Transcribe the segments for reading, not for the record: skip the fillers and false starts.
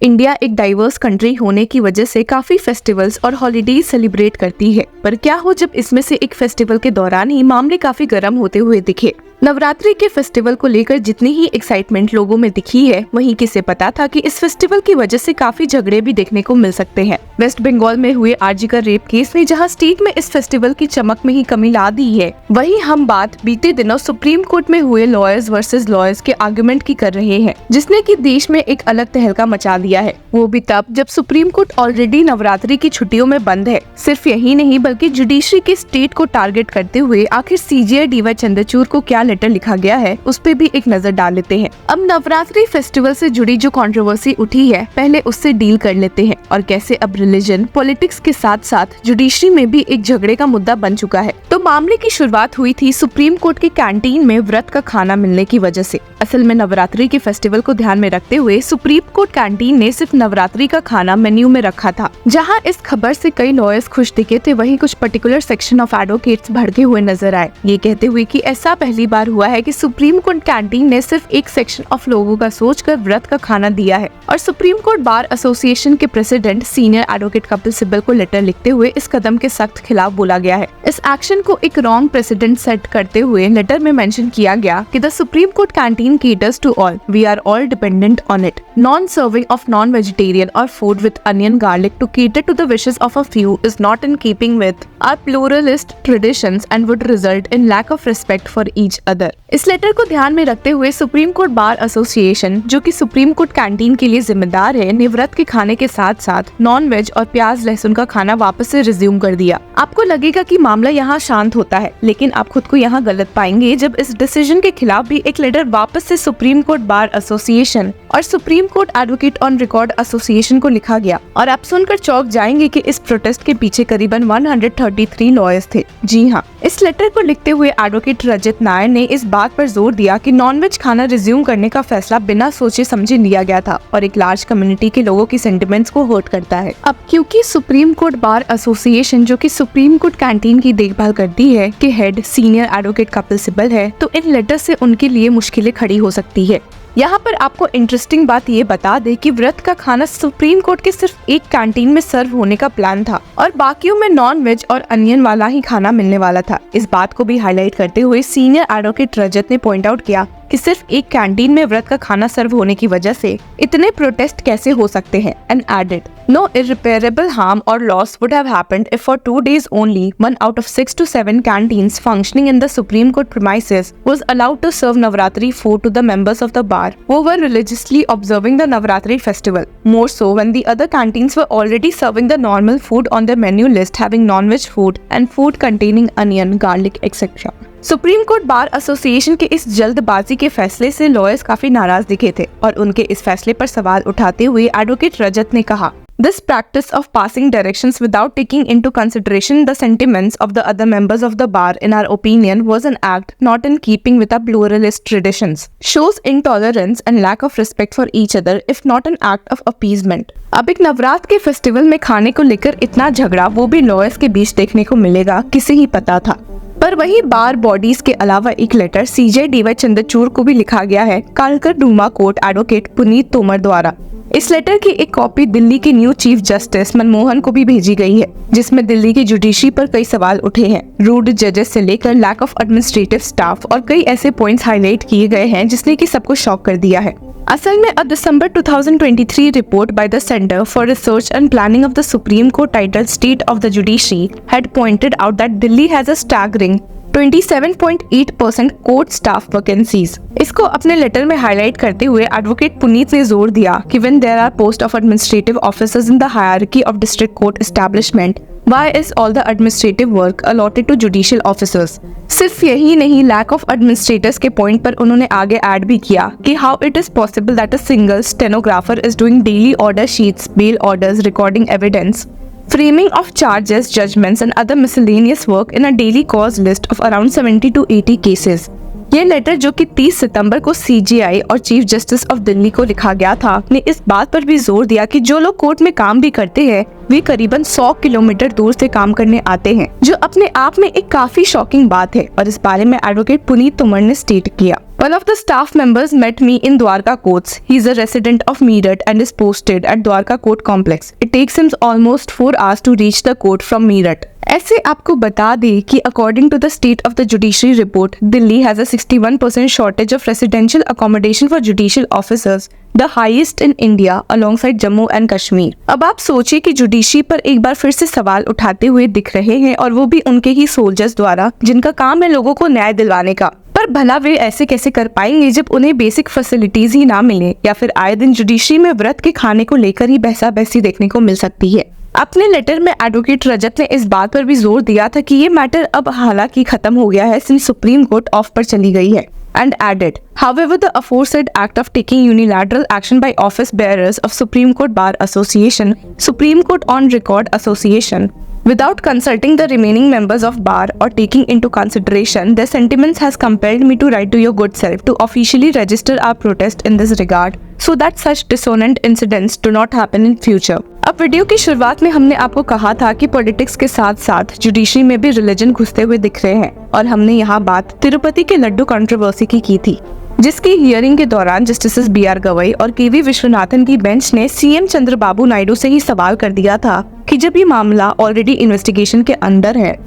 India एक diverse country होने की वजह से काफी फेस्टिवल्स और हॉलीडेज सेलिब्रेट करती है, पर क्या हो जब इसमें से एक फेस्टिवल के दौरान ही मामले काफी गर्म होते हुए दिखे। नवरात्रि के फेस्टिवल को लेकर जितनी ही एक्साइटमेंट लोगों में दिखी है, वहीं किसे पता था कि इस फेस्टिवल की वजह से काफी झगड़े भी देखने को मिल सकते हैं। वेस्ट बंगाल में हुए आरजी का रेप केस ने जहां स्टेट में इस फेस्टिवल की चमक में ही कमी ला दी है, वहीं हम बात बीते दिनों सुप्रीम कोर्ट में हुए लॉयर्स वर्सेस लॉयर्स के आर्गुमेंट की कर रहे हैं, जिसने की देश में एक अलग तहलका मचा दिया है। वो भी तब जब सुप्रीम कोर्ट ऑलरेडी नवरात्रि की छुट्टियों में बंद है। सिर्फ यही नहीं बल्कि जुडिशरी के स्टेट को टारगेट करते हुए आखिर सीजेआई डीवाई चंद्रचूड़ को क्या लेटर लिखा गया है, उस पे भी एक नजर डाल लेते हैं। अब नवरात्रि फेस्टिवल से जुड़ी जो कंट्रोवर्सी उठी है, पहले उससे डील कर लेते हैं और कैसे अब रिलीजन पॉलिटिक्स के साथ साथ जुडिशरी में भी एक झगड़े का मुद्दा बन चुका है। तो मामले की शुरुआत हुई थी सुप्रीम कोर्ट के कैंटीन में व्रत का खाना मिलने की वजह से। असल में नवरात्रि के फेस्टिवल को ध्यान में रखते हुए सुप्रीम कोर्ट कैंटीन ने सिर्फ नवरात्रि का खाना मेन्यू में रखा था। जहां इस खबर से कई लॉयर्स खुश दिखे थे, वहीं कुछ पर्टिकुलर सेक्शन ऑफ एडवोकेट्स भड़के हुए नजर आए, ये कहते हुए कि ऐसा पहली बार हुआ है कि सुप्रीम कोर्ट कैंटीन ने सिर्फ एक सेक्शन ऑफ लोगों का सोचकर व्रत का खाना दिया है। और सुप्रीम कोर्ट बार एसोसिएशन के president senior advocate Kapil Sibal को लेटर लिखते हुए इस कदम के सख्त खिलाफ बोला गया है। इस एक्शन को एक रॉन्ग प्रेसिडेंट सेट करते हुए लेटर में मेंशन किया गया कि the supreme court canteen caters to all. We are all dependent on it. Non-serving of non-vegetarian or food with onion garlic to cater to the wishes of a few is not in keeping with our pluralist traditions and would result in lack of respect for each other. इस letter को ध्यान में रखते हुए supreme court bar association, जो कि supreme court canteen के लिए जिम्मेदार है, ने व्रत के खाने के साथ साथ नॉन वेज और प्याज लहसुन का खाना वापस से रिज्यूम कर दिया। आपको लगेगा कि मामला यहाँ शांत होता है, लेकिन आप खुद को यहाँ गलत पाएंगे जब इस डिसीजन के खिलाफ भी एक लेटर वापस से सुप्रीम कोर्ट बार एसोसिएशन और supreme court advocate on record association को लिखा गया। और आप सुनकर चौंक जाएंगे कि इस प्रोटेस्ट के पीछे करीबन 133 लॉयर्स थे। जी हाँ, इस लेटर को लिखते हुए एडवोकेट रजत नायर ने इस बात पर जोर दिया कि नॉनवेज खाना रिज्यूम करने का फैसला बिना सोचे समझे लिया गया था और एक लार्ज कम्युनिटी के लोगों की सेंटिमेंट्स को हर्ट करता है। अब क्योंकि सुप्रीम कोर्ट बार एसोसिएशन, जो कि सुप्रीम कोर्ट कैंटीन की देखभाल करती है, के head senior advocate Kapil Sibal है, तो इन लेटर से उनके लिए मुश्किलें खड़ी हो सकती है। यहाँ पर आपको इंटरेस्टिंग बात ये बता दे कि व्रत का खाना सुप्रीम कोर्ट के सिर्फ एक कैंटीन में सर्व होने का प्लान था और बाकियों में नॉन वेज और अनियन वाला ही खाना मिलने वाला था। इस बात को भी हाईलाइट करते हुए सीनियर एडवोकेट रजत ने पॉइंट आउट किया कि सिर्फ एक कैंटीन में व्रत का खाना सर्व होने की वजह से इतने प्रोटेस्ट कैसे हो सकते हैं, and added no irreparable harm or loss would have happened if for 2 days only 1 out of 6 to 7 canteens functioning in the Supreme Court premises was allowed to serve Navratri food to the members of the bar who were religiously observing the Navratri festival. More so when the other canteens were already serving the normal food on their menu list, having non-veg food and food containing onion, garlic, etc. Supreme court bar association के इस जल्दबाजी के फैसले से lawyers काफी नाराज दिखे थे और उनके इस फैसले पर सवाल उठाते हुए एडवोकेट रजत ने कहा, This practice of passing directions without taking into consideration the sentiments of the other members of the bar, in our opinion, was an act not in keeping with our pluralist traditions, shows intolerance and lack of respect for each other, if not an act of appeasement. अब एक नवरात्र के festival में खाने को लेकर इतना झगड़ा, वो भी लॉयर्स के बीच देखने को मिलेगा, किसे ही पता था। पर वही बार बॉडीज के अलावा एक लेटर सीजेआई डीवाई चंद्रचूड़ को भी लिखा गया है कालकर डूमा कोर्ट एडवोकेट पुनीत तोमर द्वारा। इस लेटर की एक कॉपी दिल्ली के न्यू चीफ जस्टिस मनमोहन को भी भेजी गई है, जिसमें दिल्ली की जुडिशरी पर कई सवाल उठे हैं, रूड जजेस से लेकर लैक ऑफ एडमिनिस्ट्रेटिव स्टाफ और कई ऐसे पॉइंट्स हाईलाइट किए गए हैं जिसने कि सबको शॉक कर दिया है। असल में अ दिसंबर 2023 report by the Center for Research and Planning of the Supreme Court titled State of the Judiciary had pointed out that Delhi has a staggering 27.8% court staff vacancies. इसको अपने लेटर में हाईलाइट करते हुए एडवोकेट पुनीत ने जोर दिया कि when there are post of administrative officers in the hierarchy of district court establishment, Why is all the administrative work allotted to judicial officers? सिर्फ यही नहीं, लैक ऑफ एडमिनिस्ट्रेटर्स के पॉइंट पर उन्होंने आगे ऐड भी किया कि how it is possible that a single stenographer is doing daily order sheets, bail orders, recording evidence, framing of charges, judgments and other miscellaneous work in a daily cause list of around 70 to 80 cases. ये letter जो कि 30 सितंबर को CJI और chief justice of Delhi को लिखा गया था, ने इस बात पर भी जोर दिया कि जो लोग कोर्ट में काम भी करते हैं, वे करीबन 100 किलोमीटर दूर से काम करने आते हैं, जो अपने आप में एक काफी शॉकिंग बात है और इस बारे में एडवोकेट पुनीत तोमर ने स्टेट किया। One of the staff members met me in Dwarka Courts. He is a resident of Meerut and is posted at Dwarka Court complex. It takes him almost 4 hours to reach the court from Meerut. ऐसे आपको बता दें कि according to the State of the Judiciary report, Delhi has a 61% shortage of residential accommodation for judicial officers, the highest in India alongside Jammu and Kashmir. अब आप सोचिए कि judiciary पर एक बार फिर से सवाल उठाते हुए दिख रहे हैं और वो भी उनके ही सोल्जर्स द्वारा, जिनका काम है लोगों को न्याय दिलवाने का। पर भला वे ऐसे कैसे कर पाएंगे जब उन्हें बेसिक फैसिलिटीज ही ना मिले, या फिर आए दिन जुडिशरी में व्रत के खाने को लेकर ही बहसा बहसी देखने को मिल सकती है। अपने लेटर में एडवोकेट रजत ने इस बात पर भी जोर दिया था कि ये मैटर अब हालांकि खत्म हो गया है सिंस सुप्रीम कोर्ट ऑफ पर चली गई है, and added, however, the aforesaid act of taking unilateral action by office bearers of Supreme Court Bar Association, Supreme Court on Record Association, without consulting the remaining members of bar or taking into consideration their sentiments has compelled me to write to your good self to officially register our protest in this regard so that such dissonant incidents do not happen in future. अब video की शुरुआत में हमने आपको कहा था कि politics के साथ साथ जुडिशरी में भी रिलीजन घुसते हुए दिख रहे हैं, और हमने यहाँ बात तिरुपति के लड्डू कंट्रोवर्सी की थी, जिसकी हियरिंग के दौरान जस्टिस बी.आर. गवई और के.वी. विश्वनाथन की बेंच ने सीएम चंद्रबाबू नायडू से ही सवाल कर दिया था कि जब ये मामला ऑलरेडी इन्वेस्टिगेशन के अंदर है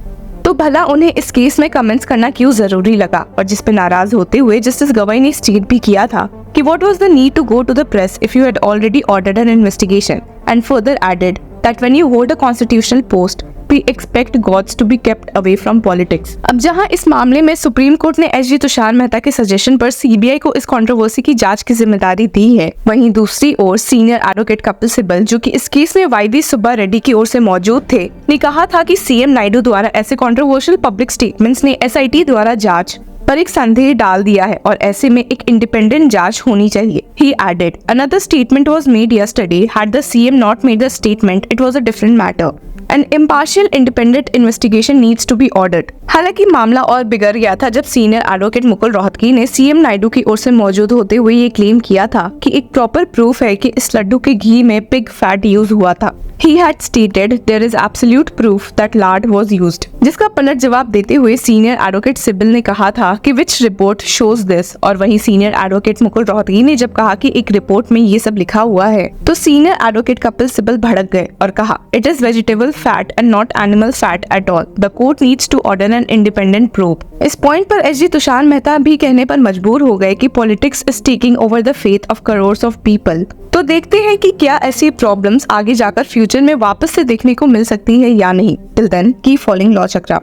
तो भला उन्हें इस केस में कमेंट्स करना क्यों जरूरी लगा, और जिस पे नाराज होते हुए जस्टिस गवई ने स्टेट भी किया था कि what was the need to go to the press if you had already ordered an investigation, and further added that when you hold a constitutional post we expect gods to be kept away from politics। अब जहां इस मामले में supreme court ने SG Tushar Mehta के suggestion पर CBI को इस कंट्रोवर्सी की जांच की जिम्मेदारी दी है, वहीं दूसरी ओर सीनियर एडवोकेट कपिल सिब्बल, जो कि इस केस में वाईवी सुब्बा रेड्डी की ओर से मौजूद थे, ने कहा था कि सीएम नायडू द्वारा ऐसे कंट्रोवर्शियल पब्लिक स्टेटमेंट्स ने एसआईटी द्वारा जांच पर एक संदेह डाल दिया है और ऐसे में एक इंडिपेंडेंट जांच होनी चाहिए। He added, another statement was made yesterday. Had the CM not made the statement, it was a different matter. An impartial independent investigation needs to be ordered। हालांकि मामला और बिगड़ गया था जब सीनियर एडवोकेट मुकुल रोहतगी ने सीएम नायडू की ओर से मौजूद होते हुए ये क्लेम किया था कि एक प्रॉपर प्रूफ है कि इस लड्डू के घी में पिग फैट यूज हुआ था। He had stated there is absolute proof that lard was used, जिसका पलट जवाब देते हुए सीनियर एडवोकेट सिब्बल ने कहा था कि which report shows this, और वहीं सीनियर एडवोकेट मुकुल रोहतगी ने जब कहा कि एक रिपोर्ट में ये सब लिखा हुआ है तो सीनियर एडवोकेट कपिल सिब्बल भड़क गए और कहा it is vegetable fat and not animal fat at all. The court needs to order an independent probe। इस पॉइंट पर एसजी तुषार मेहता भी कहने पर मजबूर हो गए कि politics is taking over the faith of crores of people. तो देखते हैं कि क्या ऐसी प्रॉब्लम्स आगे जाकर फ्यूचर में वापस से देखने को मिल सकती है या नहीं। Till then keep following law चक्रा।